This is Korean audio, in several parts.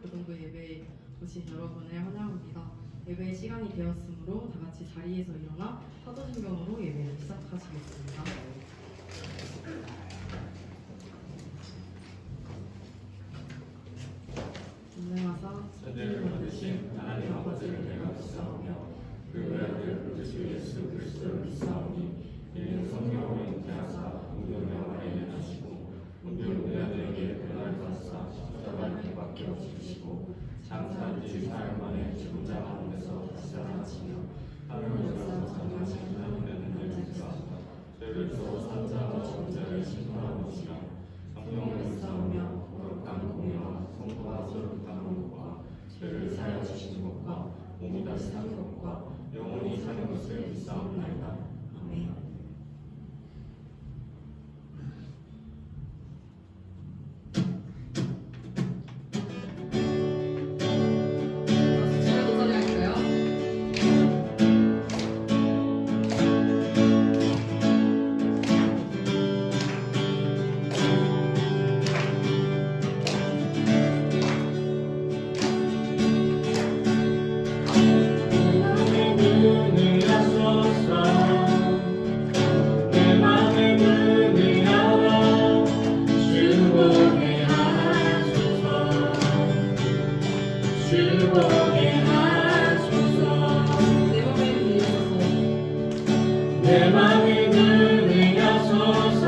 고등부 예배에 오신 여러분을 환영합니다. 예배의 시간이 되었으므로 다 같이 자리에서 일어나 사도신경으로 예배를 시작하시겠습니다. 인내하사 천대를 만드신 하나님 아버지를 내가 믿사오며 그 외아들 우리 주 예수 그리스도를 믿사오니 이는 성령으로 잉태하사 운명의 아래에 나시고 운명 외아들에게 변화를 받사 십자가에 박혀 죽으시고 장사한 지 사흘 만에 죽은 자 가운데서 다시 살아나시며 하늘을 열어서 장하신 하나님의 능력을 주사하사 죄를 주어 산 자와 죽은 자를 심판하는 것이라 성령을 믿사오며 거룩한 공의와 성도와 거룩한 것과 죄를 사하여 주시는 것과 몸이 다시 사는 것과 영원히 사는 것을 믿사옵나이다. 아멘. 내 맘의 눈을 여소서 내 맘의 눈을 열어 주 보게 하소서 주 보게 하소서 다시 한번 내 맘의 눈을 여소서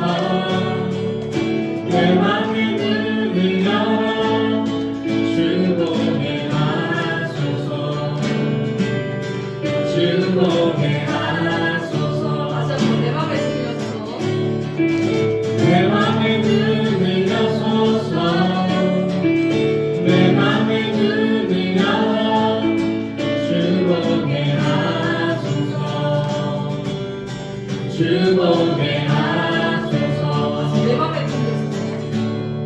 내 맘의 눈을 여소서 내 맘의 눈을 열어 주 보게 하소서 주 보게 하소서 내 맘의 눈을 여소서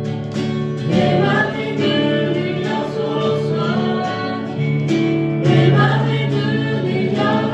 내 맘의 눈을 여소서 내 맘의 눈을 열어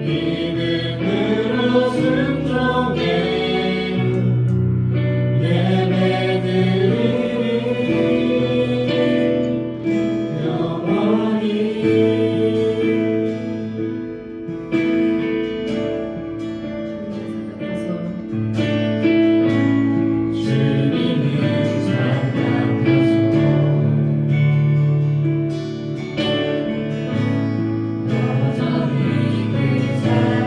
믿음으로 순종해 예배드리리 영원히 주님을 생각하소 여전히 그 사랑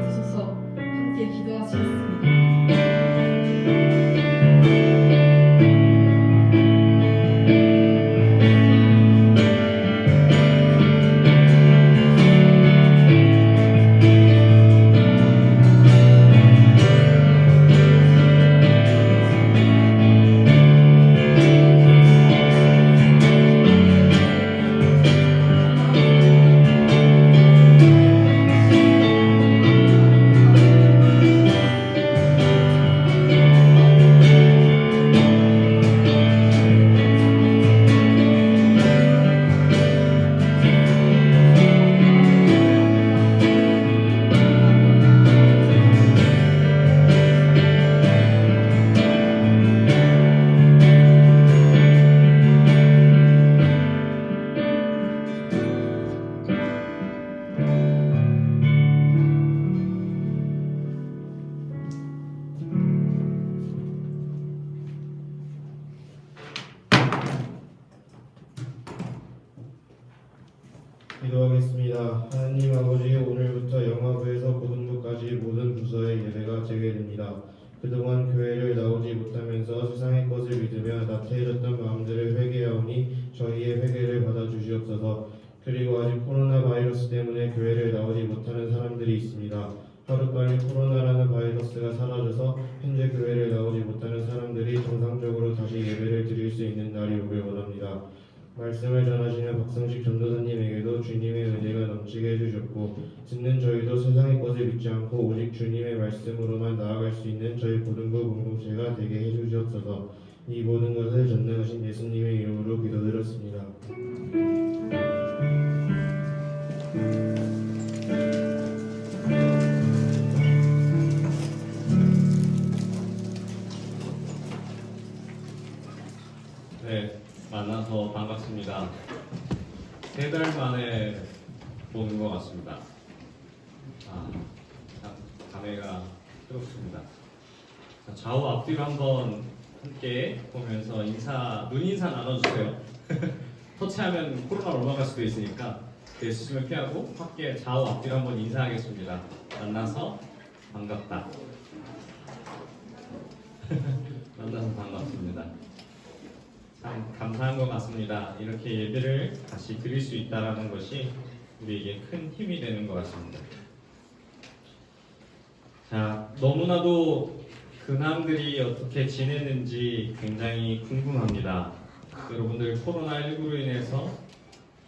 드셔서 함께 기도하시겠습니다. 기도하겠습니다. 하나님 아버지, 오늘부터 영화부에서 고등부까지 모든 부서의 예배가 재개됩니다. 그동안 교회를 나오지 못하면서 세상의 것을 믿으며 나태해졌던 마음들을 회개하오니 저희의 회개를 받아주시옵소서. 그리고 아직 코로나 바이러스 때문에 교회를 나오지 못하는 사람들이 있습니다. 하루빨리 코로나라는 바이러스가 사라져서 현재 교회를 나오지 못하는 사람들이 정상적으로 다시 예배를 드릴 수 있는 날이 오길 원합니다. 말씀을 전하시는 박성식 전도사님에게도 주님의 은혜가 넘치게 해주셨고 듣는 저희도 세상의 것을 믿지 않고 오직 주님의 말씀으로만 나아갈 수 있는 저희 고등부 공동체가 되게 해주시옵소서. 이 모든 것을 전능하신 예수님의 이름으로 기도드렸습니다. 네, 만나서 반갑습니다. 3달 만에 보는 것 같습니다. 참 감회가 새롭습니다. 자, 좌우 앞뒤로 한번 함께 보면서 눈인사 나눠주세요. 터치하면 코로나 올라갈 수도 있으니까 대수심을 피하고 함께 좌우 앞뒤로 한번 인사하겠습니다. 만나서 반갑다. 만나서 반갑습니다. 참 감사한 것 같습니다. 이렇게 예배를 다시 드릴 수 있다는 것이 우리에게 큰 힘이 되는 것 같습니다. 자, 너무나도 근황들이 어떻게 지냈는지 굉장히 궁금합니다. 여러분들 코로나19로 인해서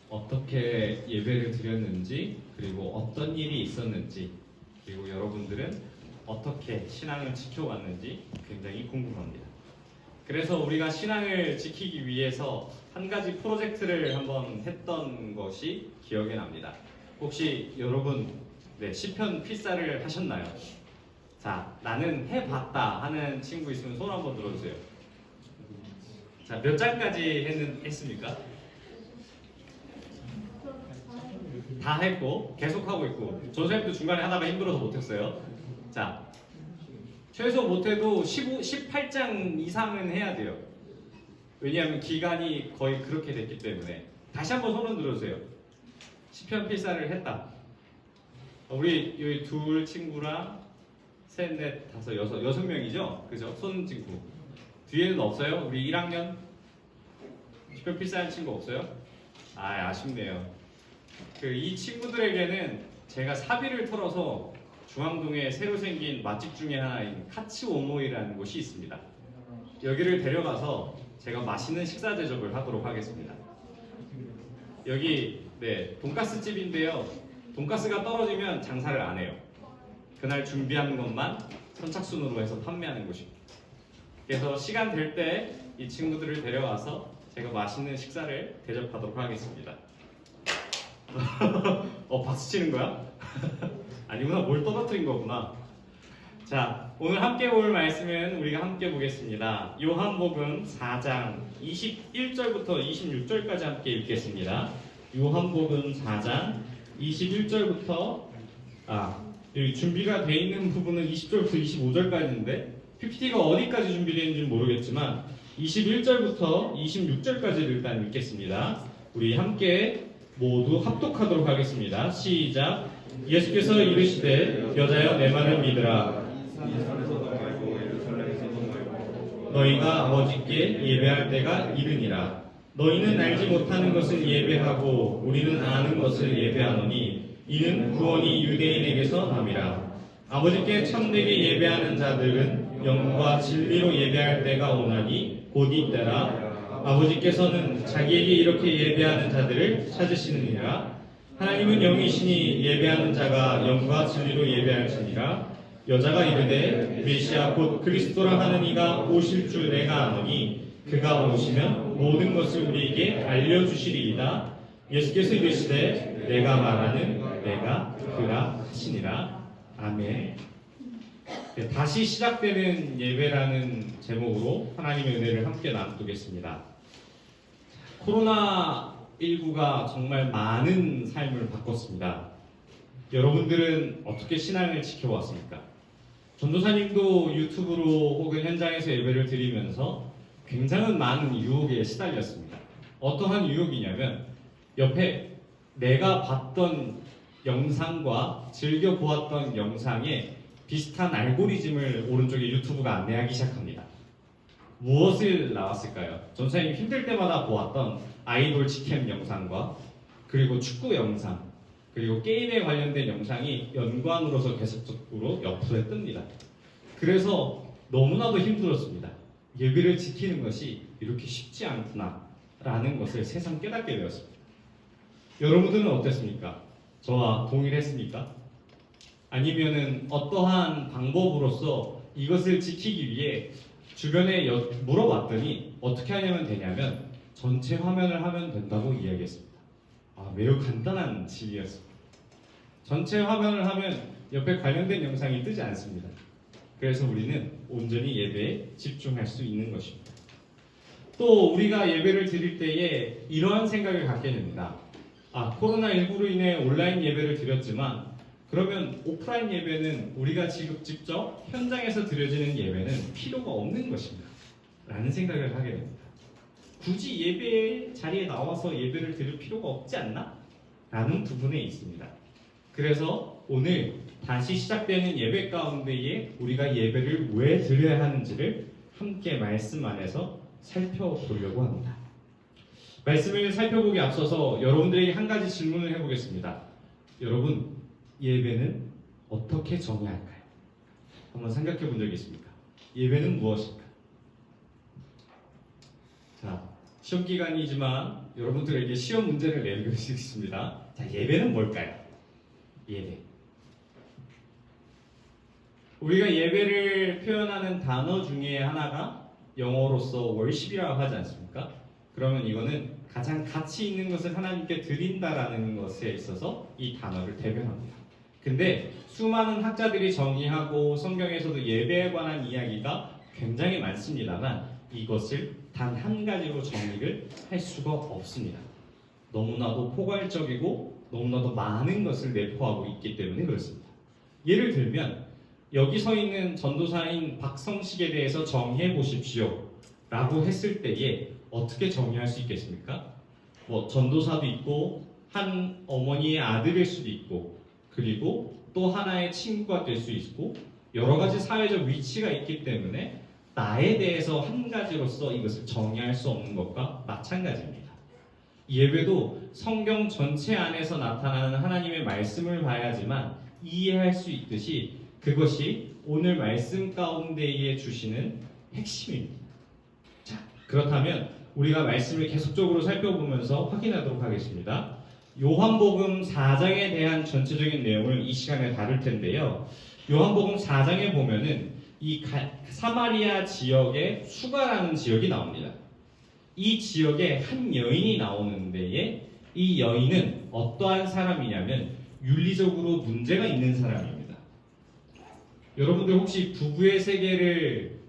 어떻게 예배를 드렸는지, 그리고 어떤 일이 있었는지, 그리고 여러분들은 어떻게 신앙을 지켜왔는지 굉장히 궁금합니다. 그래서 우리가 신앙을 지키기 위해서 한 가지 프로젝트를 한번 했던 것이 기억에 납니다. 혹시 여러분 시편 필사를 하셨나요? 자, 나는 해봤다 하는 친구 있으면 손 한번 들어주세요. 자, 몇 장까지 했습니까? 다 했고 계속하고 있고 조셉도 중간에 하다가 힘들어서 못했어요. 자, 최소 못해도 18장 이상은 해야 돼요. 왜냐하면 기간이 거의 그렇게 됐기 때문에. 다시 한번 손을 들어주세요. 시편 필사를 했다. 우리 여기 둘 친구랑 셋, 넷, 다섯, 여섯 명이죠? 그죠? 손 친구. 뒤에는 없어요? 우리 1학년 시편 필사한 친구 없어요? 아쉽네요. 이 친구들에게는 제가 사비를 털어서 중앙동에 새로 생긴 맛집 중에 하나인 카츠오모이라는 곳이 있습니다. 여기를 데려가서 제가 맛있는 식사 대접을 하도록 하겠습니다. 여기 돈가스 집인데요. 돈가스가 떨어지면 장사를 안 해요. 그날 준비하는 것만 선착순으로 해서 판매하는 곳입니다. 그래서 시간 될 때 이 친구들을 데려와서 제가 맛있는 식사를 대접하도록 하겠습니다. 박수 치는 거야? 아니구나, 뭘 떨어뜨린 거구나. 자, 오늘 함께 볼 말씀은 우리가 함께 보겠습니다. 요한복음 4장 21절부터 26절까지 함께 읽겠습니다. 요한복음 4장 21절부터 여기 준비가 돼 있는 부분은 20절부터 25절까지인데 PPT가 어디까지 준비되어 있는지는 모르겠지만 21절부터 26절까지를 일단 읽겠습니다. 우리 함께 모두 합독하도록 하겠습니다. 시작. 예수께서 이르시되 여자여 내 말을 믿으라. 너희가 아버지께 예배할 때가 이르니라. 너희는 알지 못하는 것을 예배하고 우리는 아는 것을 예배하노니 이는 구원이 유대인에게서 남이라. 아버지께 참되게 예배하는 자들은 영과 진리로 예배할 때가 오나니 곧 이때라. 아버지께서는 자기에게 이렇게 예배하는 자들을 찾으시느니라. 하나님은 영이시니 예배하는 자가 영과 진리로 예배할지니라. 여자가 이르되 메시아 곧 그리스도라 하는 이가 오실 줄 내가 아노니 그가 오시면 모든 것을 우리에게 알려주시리이다. 예수께서 이르시되 내가 말하는 내가 그라 하시니라. 아멘. 네, 다시 시작되는 예배라는 제목으로 하나님의 은혜를 함께 나누겠습니다. 코로나19가 정말 많은 삶을 바꿨습니다. 여러분들은 어떻게 신앙을 지켜왔습니까? 전도사님도 유튜브로 혹은 현장에서 예배를 드리면서 굉장히 많은 유혹에 시달렸습니다. 어떠한 유혹이냐면 옆에 내가 봤던 영상과 즐겨 보았던 영상에 비슷한 알고리즘을 오른쪽에 유튜브가 안내하기 시작합니다. 무엇을 나왔을까요? 전도사님 힘들 때마다 보았던 아이돌 직캠 영상과 그리고 축구 영상 그리고 게임에 관련된 영상이 연관으로서 계속적으로 옆으로 뜹니다. 그래서 너무나도 힘들었습니다. 예배를 지키는 것이 이렇게 쉽지 않구나 라는 것을 새삼 깨닫게 되었습니다. 여러분들은 어땠습니까? 저와 동일했습니까? 아니면은 어떠한 방법으로서 이것을 지키기 위해 주변에 물어봤더니 어떻게 하면 되냐면 전체 화면을 하면 된다고 이야기했습니다. 매우 간단한 진리였습니다. 전체 화면을 하면 옆에 관련된 영상이 뜨지 않습니다. 그래서 우리는 온전히 예배에 집중할 수 있는 것입니다. 또 우리가 예배를 드릴 때에 이러한 생각을 갖게 됩니다. 코로나19로 인해 온라인 예배를 드렸지만 그러면 오프라인 예배는 우리가 지금 직접 현장에서 드려지는 예배는 필요가 없는 것입니다. 라는 생각을 하게 됩니다. 굳이 예배 자리에 나와서 예배를 드릴 필요가 없지 않나? 라는 부분에 있습니다. 그래서 오늘 다시 시작되는 예배 가운데에 우리가 예배를 왜 드려야 하는지를 함께 말씀 안에서 살펴보려고 합니다. 말씀을 살펴보기 앞서서 여러분들에게 한 가지 질문을 해보겠습니다. 여러분, 예배는 어떻게 정의할까요? 한번 생각해 본 적이 있습니까? 예배는 무엇일까? 자, 시험 기간이지만 여러분들에게 시험 문제를 내드리겠습니다. 자, 예배는 뭘까요? 예배. 우리가 예배를 표현하는 단어 중에 하나가 영어로서 worship이라고 하지 않습니까? 그러면 이거는 가장 가치 있는 것을 하나님께 드린다라는 것에 있어서 이 단어를 대변합니다. 근데 수많은 학자들이 정의하고 성경에서도 예배에 관한 이야기가 굉장히 많습니다만 이것을 단 한 가지로 정의를 할 수가 없습니다. 너무나도 포괄적이고 너무나도 많은 것을 내포하고 있기 때문에 그렇습니다. 예를 들면 여기 서 있는 전도사인 박성식에 대해서 정의해 보십시오 라고 했을 때에 어떻게 정의할 수 있겠습니까? 전도사도 있고 한 어머니의 아들일 수도 있고 그리고 또 하나의 친구가 될 수 있고 여러 가지 사회적 위치가 있기 때문에 나에 대해서 한 가지로서 이것을 정의할 수 없는 것과 마찬가지입니다. 예배도 성경 전체 안에서 나타나는 하나님의 말씀을 봐야지만 이해할 수 있듯이 그것이 오늘 말씀 가운데에 주시는 핵심입니다. 자, 그렇다면 우리가 말씀을 계속적으로 살펴보면서 확인하도록 하겠습니다. 요한복음 4장에 대한 전체적인 내용을 이 시간에 다룰 텐데요. 요한복음 4장에 보면은 이 사마리아 지역에 수가라는 지역이 나옵니다. 이 지역에 한 여인이 나오는 데에 이 여인은 어떠한 사람이냐면 윤리적으로 문제가 있는 사람입니다. 여러분들 혹시 부부의 세계를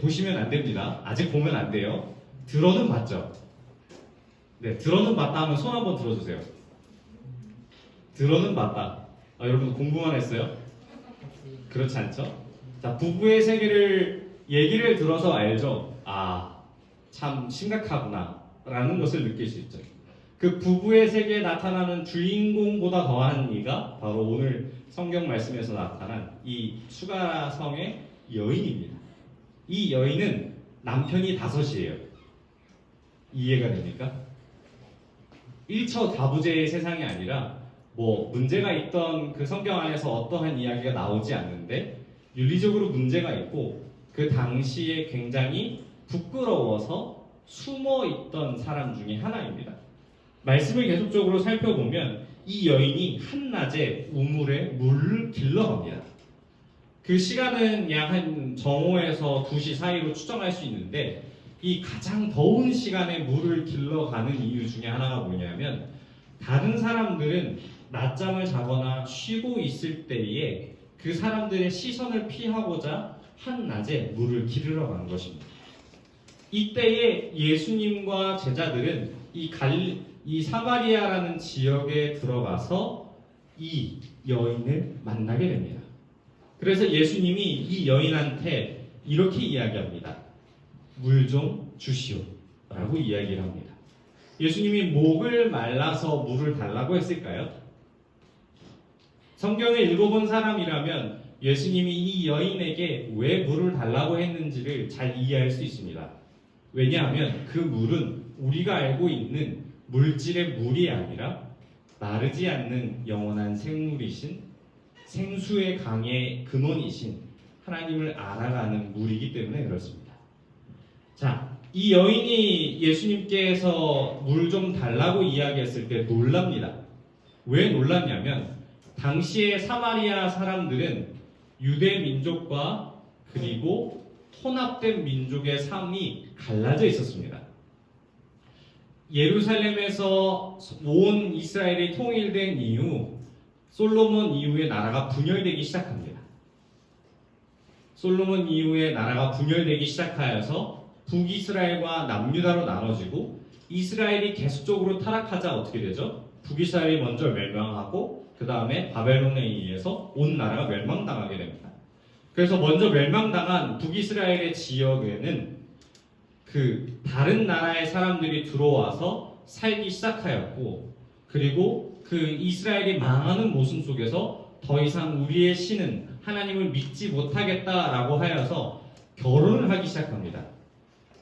보시면 안 됩니다. 아직 보면 안 돼요. 들어는 봤죠? 네, 들어는 봤다 하면 손 한번 들어주세요. 들어는 봤다. 여러분 공부만 했어요? 그렇지 않죠? 자, 부부의 세계를 얘기를 들어서 알죠? 참 심각하구나 라는 것을 느낄 수 있죠. 그 부부의 세계에 나타나는 주인공보다 더한 이가 바로 오늘 성경 말씀에서 나타난 이 수가성의 여인입니다. 이 여인은 남편이 5이에요. 이해가 됩니까? 일처다부제의 세상이 아니라 뭐 문제가 있던 그 성경 안에서 어떠한 이야기가 나오지 않는데 윤리적으로 문제가 있고 그 당시에 굉장히 부끄러워서 숨어 있던 사람 중에 하나입니다. 말씀을 계속적으로 살펴보면 이 여인이 한낮에 우물에 물을 길러갑니다. 그 시간은 약 한 정오에서 2시 사이로 추정할 수 있는데 이 가장 더운 시간에 물을 길러가는 이유 중에 하나가 뭐냐면 다른 사람들은 낮잠을 자거나 쉬고 있을 때에 그 사람들의 시선을 피하고자 한낮에 물을 기르러 간 것입니다. 이때에 예수님과 제자들은 이 사마리아라는 지역에 들어가서 이 여인을 만나게 됩니다. 그래서 예수님이 이 여인한테 이렇게 이야기합니다. 물 좀 주시오 라고 이야기를 합니다. 예수님이 목을 말라서 물을 달라고 했을까요? 성경을 읽어본 사람이라면 예수님이 이 여인에게 왜 물을 달라고 했는지를 잘 이해할 수 있습니다. 왜냐하면 그 물은 우리가 알고 있는 물질의 물이 아니라 마르지 않는 영원한 생물이신 생수의 강의 근원이신 하나님을 알아가는 물이기 때문에 그렇습니다. 자, 이 여인이 예수님께서 물 좀 달라고 이야기했을 때 놀랍니다. 왜 놀랐냐면 당시의 사마리아 사람들은 유대 민족과 그리고 혼합된 민족의 삶이 갈라져 있었습니다. 예루살렘에서 온 이스라엘이 통일된 이후 솔로몬 이후에 나라가 분열되기 시작합니다. 솔로몬 이후에 나라가 분열되기 시작하여서 북이스라엘과 남유다로 나눠지고 이스라엘이 계속적으로 타락하자 어떻게 되죠? 북이스라엘이 먼저 멸망하고 그 다음에 바벨론에 의해서 온 나라가 멸망당하게 됩니다. 그래서 먼저 멸망당한 북이스라엘의 지역에는 그 다른 나라의 사람들이 들어와서 살기 시작하였고 그리고 그 이스라엘이 망하는 모습 속에서 더 이상 우리의 신은 하나님을 믿지 못하겠다라고 하여서 결혼을 하기 시작합니다.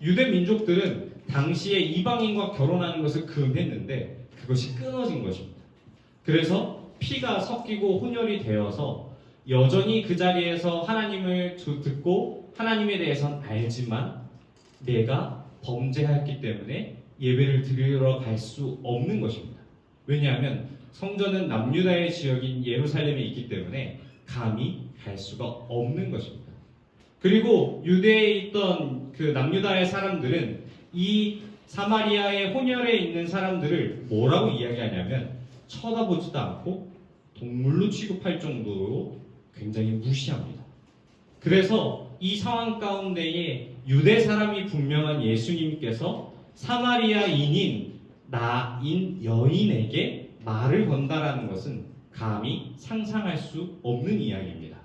유대 민족들은 당시에 이방인과 결혼하는 것을 금했는데 그것이 끊어진 것입니다. 그래서 피가 섞이고 혼혈이 되어서 여전히 그 자리에서 하나님을 듣고 하나님에 대해서는 알지만 내가 범죄했기 때문에 예배를 드리러 갈 수 없는 것입니다. 왜냐하면 성전은 남유다의 지역인 예루살렘에 있기 때문에 감히 갈 수가 없는 것입니다. 그리고 유대에 있던 그 남유다의 사람들은 이 사마리아의 혼혈에 있는 사람들을 뭐라고 이야기하냐면 쳐다보지도 않고 동물로 취급할 정도로 굉장히 무시합니다. 그래서 이 상황 가운데에 유대 사람이 분명한 예수님께서 사마리아인인 나인 여인에게 말을 건다라는 것은 감히 상상할 수 없는 이야기입니다.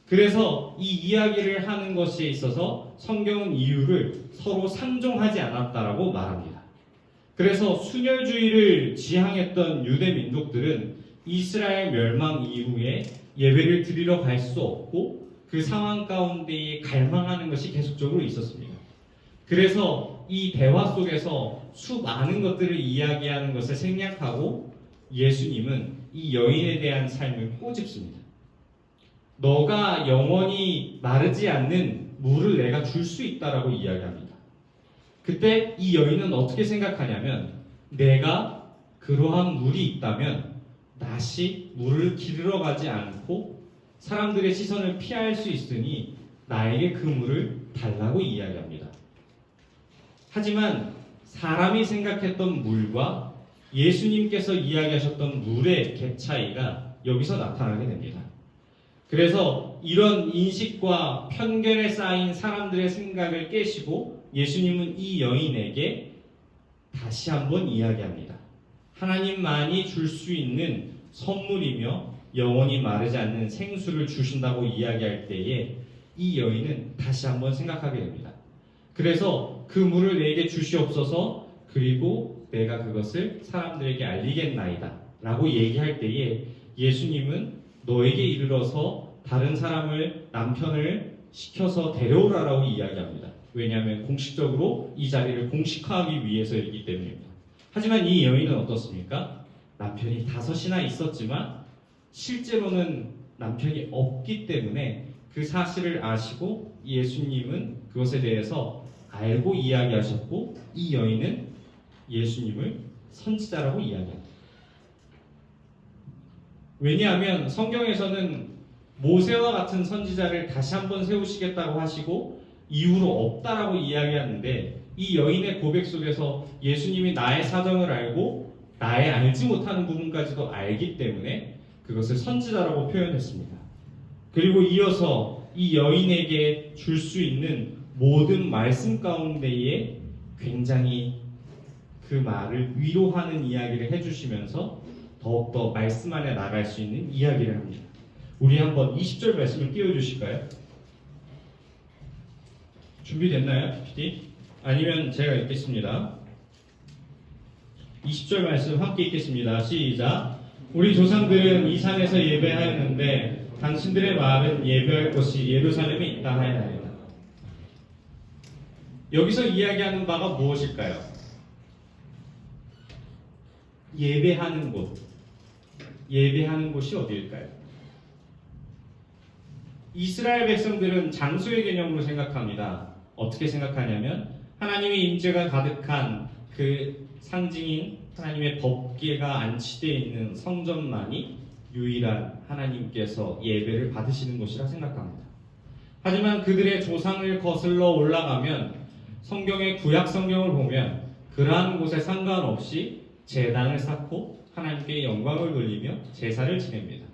그래서 이 이야기를 하는 것에 있어서 성경은 이유를 서로 상종하지 않았다라고 말합니다. 그래서 순혈주의를 지향했던 유대 민족들은 이스라엘 멸망 이후에 예배를 드리러 갈 수 없고 그 상황 가운데에 갈망하는 것이 계속적으로 있었습니다. 그래서 이 대화 속에서 수많은 것들을 이야기하는 것을 생략하고 예수님은 이 여인에 대한 삶을 꼬집습니다. 너가 영원히 마르지 않는 물을 내가 줄 수 있다라고 이야기합니다. 그때 이 여인은 어떻게 생각하냐면 내가 그러한 물이 있다면 다시 물을 기르러 가지 않고 사람들의 시선을 피할 수 있으니 나에게 그 물을 달라고 이야기합니다. 하지만 사람이 생각했던 물과 예수님께서 이야기하셨던 물의 갭 차이가 여기서 나타나게 됩니다. 그래서 이런 인식과 편견에 쌓인 사람들의 생각을 깨시고 예수님은 이 여인에게 다시 한번 이야기합니다. 하나님만이 줄 수 있는 선물이며 영원히 마르지 않는 생수를 주신다고 이야기할 때에 이 여인은 다시 한번 생각하게 됩니다. 그래서 그 물을 내게 주시옵소서 그리고 내가 그것을 사람들에게 알리겠나이다 라고 얘기할 때에 예수님은 너에게 이르러서 다른 사람을 남편을 시켜서 데려오라라고 이야기합니다. 왜냐하면 공식적으로 이 자리를 공식화하기 위해서이기 때문입니다. 하지만 이 여인은 어떻습니까? 남편이 5이나 있었지만 실제로는 남편이 없기 때문에 그 사실을 아시고 예수님은 그것에 대해서 알고 이야기하셨고 이 여인은 예수님을 선지자라고 이야기합니다. 왜냐하면 성경에서는 모세와 같은 선지자를 다시 한번 세우시겠다고 하시고 이후로 없다라고 이야기하는데 이 여인의 고백 속에서 예수님이 나의 사정을 알고 나의 알지 못하는 부분까지도 알기 때문에 그것을 선지자라고 표현했습니다. 그리고 이어서 이 여인에게 줄 수 있는 모든 말씀 가운데에 굉장히 그 말을 위로하는 이야기를 해주시면서 더욱더 말씀 안에 나갈 수 있는 이야기를 합니다. 우리 한번 20절 말씀을 띄워주실까요? 준비됐나요? PD? 아니면 제가 읽겠습니다. 20절 말씀 함께 읽겠습니다. 시작. 우리 조상들은 이 산에서 예배하였는데 당신들의 말은 예배할 곳이 예루살렘에 있다 하였나이다. 여기서 이야기하는 바가 무엇일까요? 예배하는 곳. 예배하는 곳이 어디일까요? 이스라엘 백성들은 장소의 개념으로 생각합니다. 어떻게 생각하냐면 하나님의 임재가 가득한 그 상징인 하나님의 법궤가 안치되어 있는 성전만이 유일한 하나님께서 예배를 받으시는 곳이라 생각합니다. 하지만 그들의 조상을 거슬러 올라가면 성경의 구약 성경을 보면 그러한 곳에 상관없이 제단을 쌓고 하나님께 영광을 돌리며 제사를 지냅니다.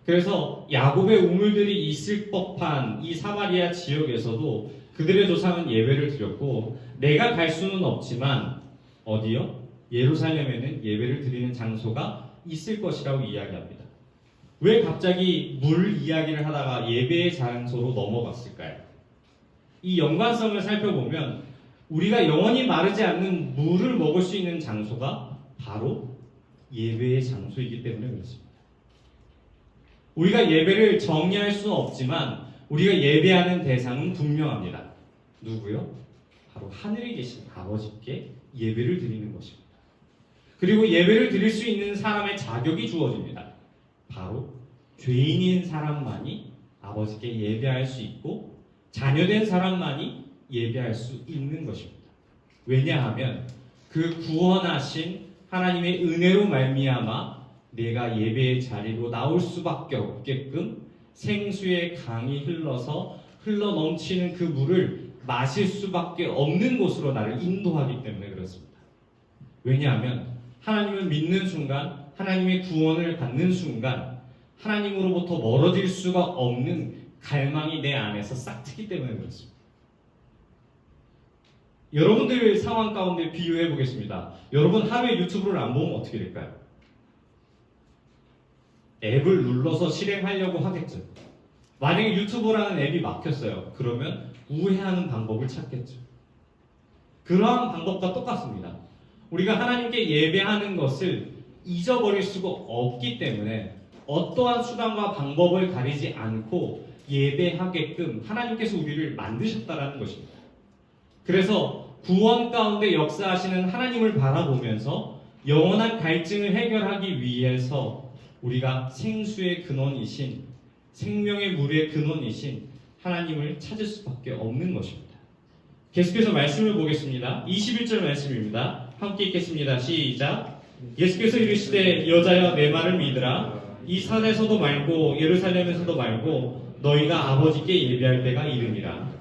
그래서 야곱의 우물들이 있을 법한 이 사마리아 지역에서도 그들의 조상은 예배를 드렸고 내가 갈 수는 없지만 어디요? 예루살렘에는 예배를 드리는 장소가 있을 것이라고 이야기합니다. 왜 갑자기 물 이야기를 하다가 예배의 장소로 넘어갔을까요? 이 연관성을 살펴보면 우리가 영원히 마르지 않는 물을 먹을 수 있는 장소가 바로 예배의 장소이기 때문에 그렇습니다. 우리가 예배를 정의할 수는 없지만 우리가 예배하는 대상은 분명합니다. 누구요? 바로 하늘에 계신 아버지께 예배를 드리는 것입니다. 그리고 예배를 드릴 수 있는 사람의 자격이 주어집니다. 바로 죄인인 사람만이 아버지께 예배할 수 있고 자녀된 사람만이 예배할 수 있는 것입니다. 왜냐하면 그 구원하신 하나님의 은혜로 말미암아 내가 예배의 자리로 나올 수밖에 없게끔 생수의 강이 흘러서 흘러 넘치는 그 물을 마실 수밖에 없는 곳으로 나를 인도하기 때문에 그렇습니다. 왜냐하면 하나님을 믿는 순간, 하나님의 구원을 받는 순간 하나님으로부터 멀어질 수가 없는 갈망이 내 안에서 싹 트기 때문에 그렇습니다. 여러분들 상황 가운데 비유해 보겠습니다. 여러분 하루에 유튜브를 안 보면 어떻게 될까요? 앱을 눌러서 실행하려고 하겠죠. 만약에 유튜브라는 앱이 막혔어요. 그러면 우회하는 방법을 찾겠죠. 그러한 방법과 똑같습니다. 우리가 하나님께 예배하는 것을 잊어버릴 수가 없기 때문에 어떠한 수단과 방법을 가리지 않고 예배하게끔 하나님께서 우리를 만드셨다라는 것입니다. 그래서 구원 가운데 역사하시는 하나님을 바라보면서 영원한 갈증을 해결하기 위해서 우리가 생수의 근원이신 생명의 물의 근원이신 하나님을 찾을 수밖에 없는 것입니다. 계속해서 말씀을 보겠습니다. 21절 말씀입니다. 함께 읽겠습니다. 시작. 예수께서 이르시되 여자여 내 말을 믿으라. 이 산에서도 말고 예루살렘에서도 말고 너희가 아버지께 예배할 때가 이르니라.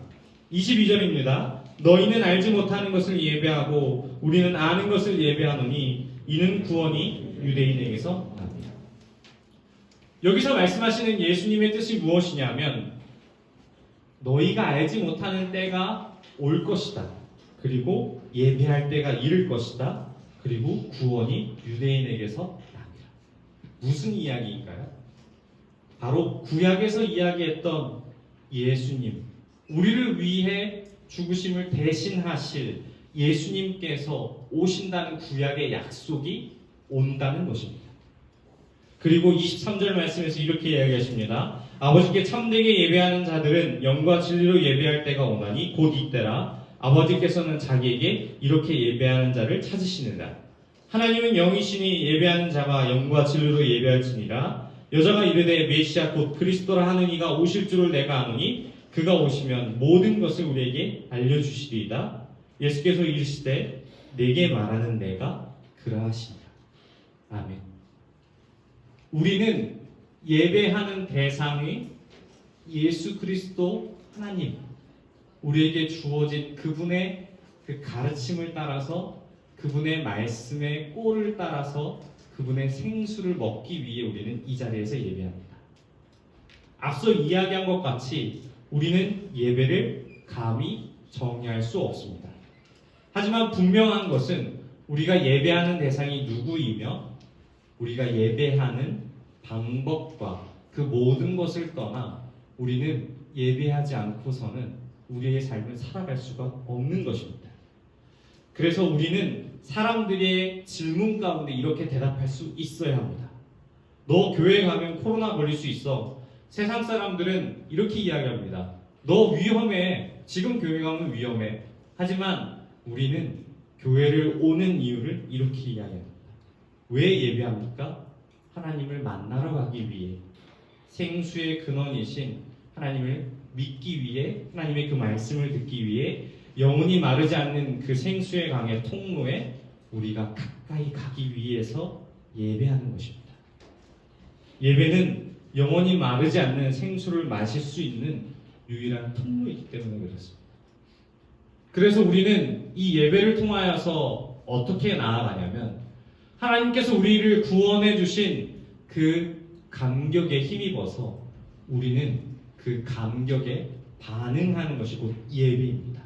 22절입니다. 너희는 알지 못하는 것을 예배하고 우리는 아는 것을 예배하노니 이는 구원이 유대인에게서 납니다. 여기서 말씀하시는 예수님의 뜻이 무엇이냐면 너희가 알지 못하는 때가 올 것이다. 그리고 예배할 때가 이를 것이다. 그리고 구원이 유대인에게서 납니다. 무슨 이야기인가요? 바로 구약에서 이야기했던 예수님, 우리를 위해 죽으심을 대신하실 예수님께서 오신다는 구약의 약속이 온다는 것입니다. 그리고 23절 말씀에서 이렇게 이야기하십니다. 아버지께 참되게 예배하는 자들은 영과 진리로 예배할 때가 오나니 곧 이때라. 아버지께서는 자기에게 이렇게 예배하는 자를 찾으시느니라. 하나님은 영이시니 예배하는 자가 영과 진리로 예배할지니라. 여자가 이르되 메시아 곧 그리스도라 하는 이가 오실 줄을 내가 아노니 그가 오시면 모든 것을 우리에게 알려주시리이다. 예수께서 이르시되 내게 말하는 내가 그러하시니라. 아멘. 우리는 예배하는 대상이 예수 그리스도 하나님, 우리에게 주어진 그분의 그 가르침을 따라서, 그분의 말씀의 꼴을 따라서 그분의 생수를 먹기 위해 우리는 이 자리에서 예배합니다. 앞서 이야기한 것 같이 우리는 예배를 감히 정의할 수 없습니다. 하지만 분명한 것은 우리가 예배하는 대상이 누구이며 우리가 예배하는 방법과 그 모든 것을 떠나 우리는 예배하지 않고서는 우리의 삶을 살아갈 수가 없는 것입니다. 그래서 우리는 사람들의 질문 가운데 이렇게 대답할 수 있어야 합니다. 너 교회 가면 코로나 걸릴 수 있어. 세상 사람들은 이렇게 이야기합니다. 너 위험해. 지금 교회 가면 위험해. 하지만 우리는 교회를 오는 이유를 이렇게 이야기합니다. 왜 예배합니까? 하나님을 만나러 가기 위해, 생수의 근원이신 하나님을 믿기 위해, 하나님의 그 말씀을 듣기 위해, 영원히 마르지 않는 그 생수의 강의 통로에 우리가 가까이 가기 위해서 예배하는 것입니다. 예배는 영원히 마르지 않는 생수를 마실 수 있는 유일한 통로이기 때문에 그렇습니다. 그래서 우리는 이 예배를 통하여서 어떻게 나아가냐면 하나님께서 우리를 구원해 주신 그 감격에 힘입어서 우리는 그 감격에 반응하는 것이 곧 예배입니다.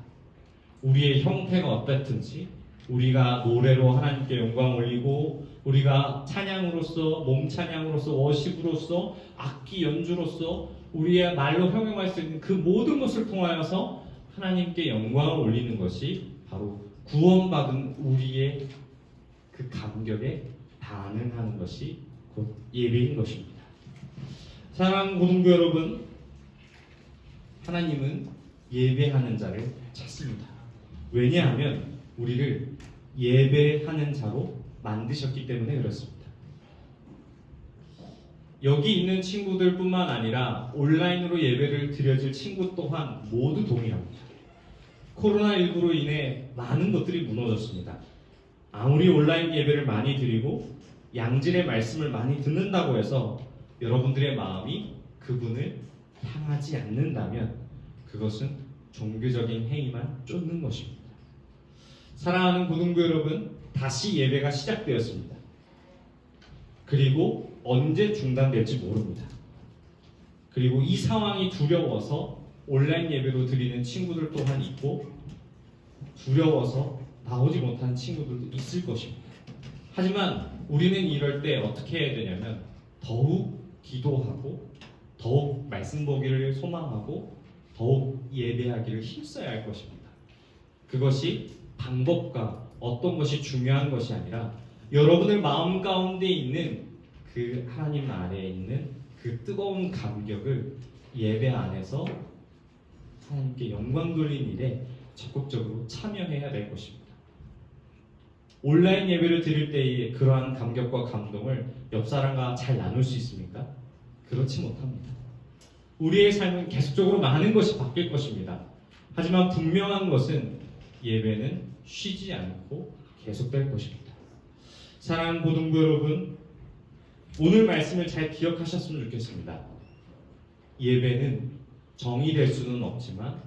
우리의 형태가 어떻든지 우리가 노래로 하나님께 영광 올리고 우리가 찬양으로서, 몸 찬양으로서, 워십으로서, 악기 연주로서 우리의 말로 형용할 수 있는 그 모든 것을 통하여서 하나님께 영광을 올리는 것이 바로 구원받은 우리의 그 감격에 반응하는 것이 곧 예배인 것입니다. 사랑하는 고등부 여러분, 하나님은 예배하는 자를 찾습니다. 왜냐하면 우리를 예배하는 자로 만드셨기 때문에 그렇습니다. 여기 있는 친구들뿐만 아니라 온라인으로 예배를 드려질 친구 또한 모두 동일합니다. 코로나19로 인해 많은 것들이 무너졌습니다. 아무리 온라인 예배를 많이 드리고 양질의 말씀을 많이 듣는다고 해서 여러분들의 마음이 그분을 향하지 않는다면 그것은 종교적인 행위만 쫓는 것입니다. 사랑하는 고등부 여러분, 다시 예배가 시작되었습니다. 그리고 언제 중단될지 모릅니다. 그리고 이 상황이 두려워서 온라인 예배로 드리는 친구들 또한 있고 두려워서 나오지 못하는 친구들도 있을 것입니다. 하지만 우리는 이럴 때 어떻게 해야 되냐면 더욱 기도하고 더욱 말씀 보기를 소망하고 더욱 예배하기를 힘써야 할 것입니다. 그것이 방법과 어떤 것이 중요한 것이 아니라 여러분의 마음 가운데 있는 그 하나님 아래에 있는 그 뜨거운 감격을 예배 안에서 하나님께 영광 돌린 일에 적극적으로 참여해야 될 것입니다. 온라인 예배를 드릴 때의 그러한 감격과 감동을 옆 사람과 잘 나눌 수 있습니까? 그렇지 못합니다. 우리의 삶은 계속적으로 많은 것이 바뀔 것입니다. 하지만 분명한 것은 예배는 쉬지 않고 계속될 것입니다. 사랑하는 고등부 여러분, 오늘 말씀을 잘 기억하셨으면 좋겠습니다. 예배는 정의될 수는 없지만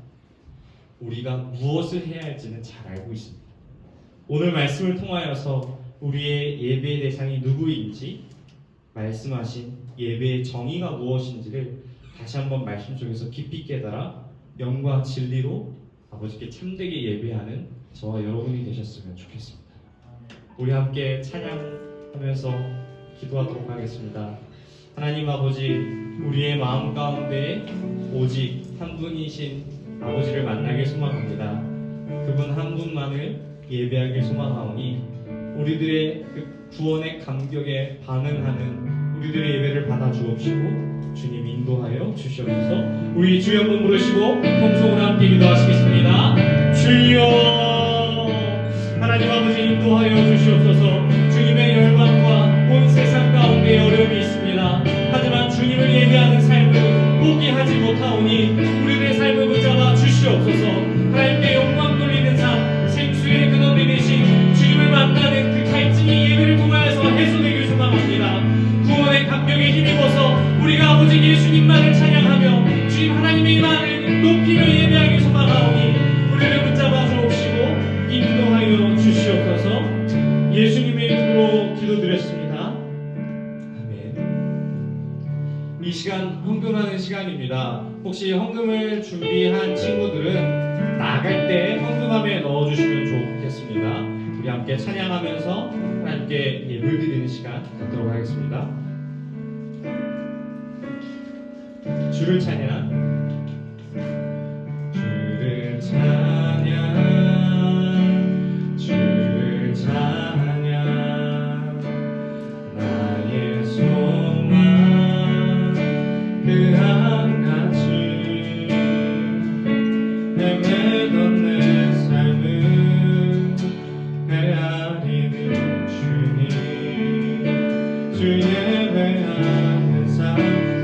우리가 무엇을 해야 할지는 잘 알고 있습니다. 오늘 말씀을 통하여서 우리의 예배의 대상이 누구인지, 말씀하신 예배의 정의가 무엇인지를 다시 한번 말씀 속에서 깊이 깨달아 영과 진리로 아버지께 참되게 예배하는 저와 여러분이 되셨으면 좋겠습니다. 우리 함께 찬양하면서 기도하도록 하겠습니다. 하나님 아버지, 우리의 마음 가운데 오직 한 분이신 아버지를 만나길 소망합니다. 그분 한 분만을 예배하길 소망하오니 우리들의 그 구원의 감격에 반응하는 우리들의 예배를 받아 주옵시고 주님 인도하여 주시옵소서. 우리 주여 한번 부르시고 통성으로 함께 기도하시겠습니다. 주여, 하나님 아버지 인도하여 주시옵소서. 주님의 열망과 온 세상 가운데 어려움이 있습니다. 하지만 주님을 예배하는 삶을 포기하지 못하오니 우리들의 삶을 붙잡아 주시옵소서. 하나님께 영광 돌리는 삶, 생수의 근원이 되신 주님을 만나는 그 갈증이 예배를 통하여서 해소되길 소망합니다. 구원의 감격에 힘입어서 우리가 아버지 예수님만을 찬양하며 주님 하나님의 이름을 높이며 예배하길 소망하오니 우리를 붙잡아 주옵시고 인도하여 주시옵소서. 예수님의 이름으로 기도드렸습니다. 아멘. 이 시간 헌금하는 시간입니다. 혹시 헌금을 준비한 친구들은 나갈 때 헌금함에 넣어주시면 좋겠습니다. 우리 함께 찬양하면서 하나님께 예물 드리는 시간 갖도록 하겠습니다. 주를 찬양, 주를 찬양, 주를 찬양, 나의 소망 그 한 가지 헤매던 내 삶을 헤아리는 주님, 주 예배하는 삶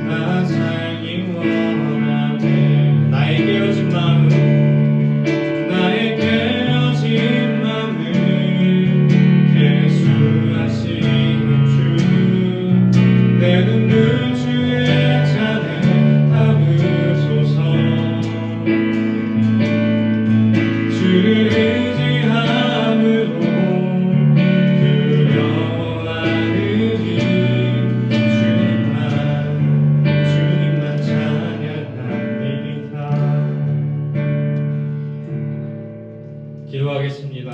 나 살기 원하네. 나의 깨어진 마음, 나의 깨어진 마음을 예수하시는 주, 내 눈물 주의 잔에 담으소서. 주를 의지함으로 두려워하느니 주님만 찬양합니다. 기도하겠습니다.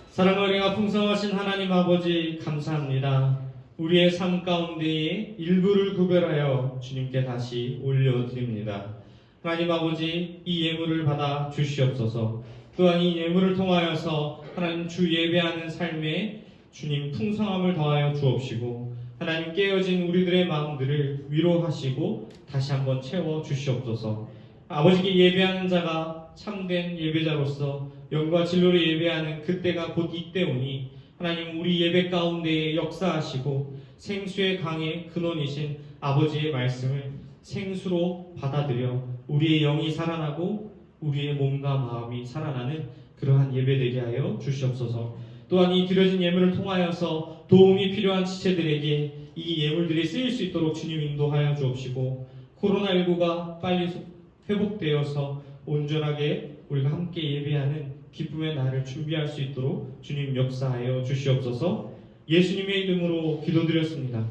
사랑과 은혜가 풍성하신 하나님 아버지 감사합니다. 우리의 삶 가운데에 일부를 구별하여 주님께 다시 올려드립니다. 하나님 아버지, 이 예물을 받아 주시옵소서. 또한 이 예물을 통하여서 하나님 주 예배하는 삶에 주님 풍성함을 더하여 주옵시고 하나님 깨어진 우리들의 마음들을 위로하시고 다시 한번 채워 주시옵소서. 아버지께 예배하는 자가 참된 예배자로서 영과 진로로 예배하는 그때가 곧 이때오니 하나님 우리 예배 가운데에 역사하시고 생수의 강의 근원이신 아버지의 말씀을 생수로 받아들여 우리의 영이 살아나고 우리의 몸과 마음이 살아나는 그러한 예배되게 하여 주시옵소서. 또한 이 드려진 예물을 통하여서 도움이 필요한 지체들에게 이 예물들이 쓰일 수 있도록 주님 인도하여 주옵시고 코로나19가 빨리 회복되어서 온전하게 우리가 함께 예배하는 기쁨의 날을 준비할 수 있도록 주님 역사하여 주시옵소서. 예수님의 이름으로 기도드렸습니다.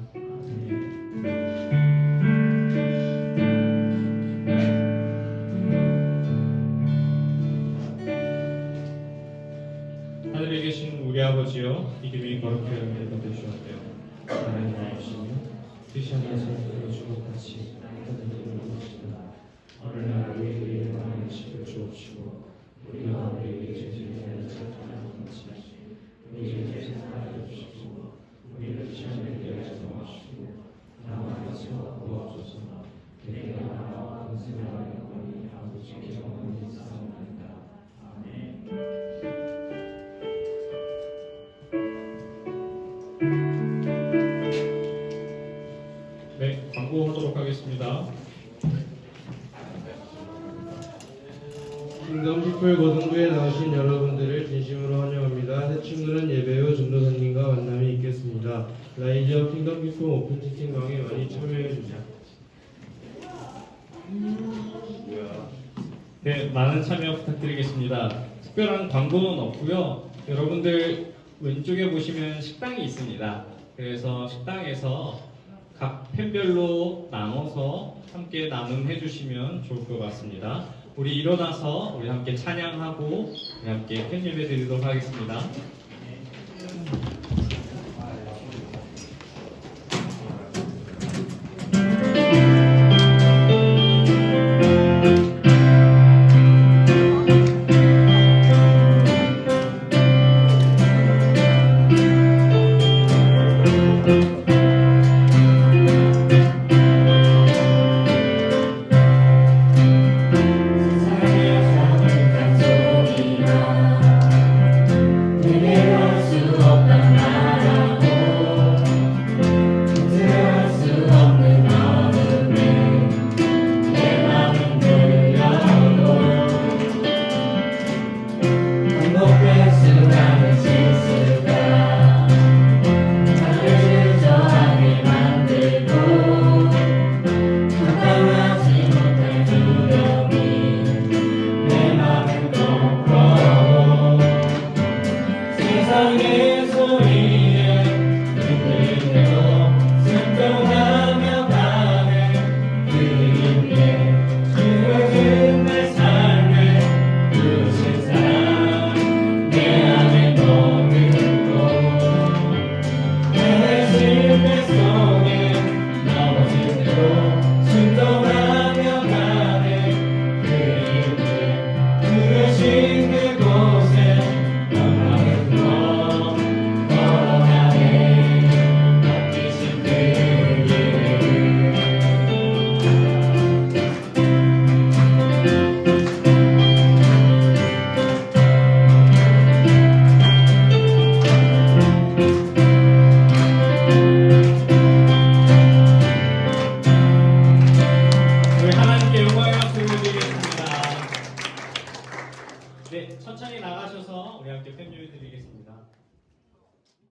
하늘에 계신 우리 아버지여, 이름이 거룩히 여김을 받으시옵소서. 하나님 아버지여, 뜻이 하나서 주것 같이 오늘 날 우리에게 많은 지을 주옵시고 우리가 우리에게 죄짓는 자들을 같이 우리에게 죄송하여 주시고 우리를 시험에 들게 하시고 나와서 구하소서. 내가 나와 건승하여 거니 아버지께 영원히 사랑한다. 아멘. 네, 광고하도록 하겠습니다. 킹덤피플 고등부에 나오신 여러분들을 진심으로 환영합니다. 새 친구는 예배 후 전도사님과 만남이 있겠습니다. 라이저 킹덤피플 오픈 채팅방에 많이 참여해주세요. 네, 많은 참여 부탁드리겠습니다. 특별한 광고는 없고요. 여러분들 왼쪽에 보시면 식당이 있습니다. 그래서 식당에서 각 팬별로 나눠서 함께 나눔해 주시면 좋을 것 같습니다. 우리 일어나서 우리 함께 찬양하고 우리 함께 팬 예배 드리도록 하겠습니다.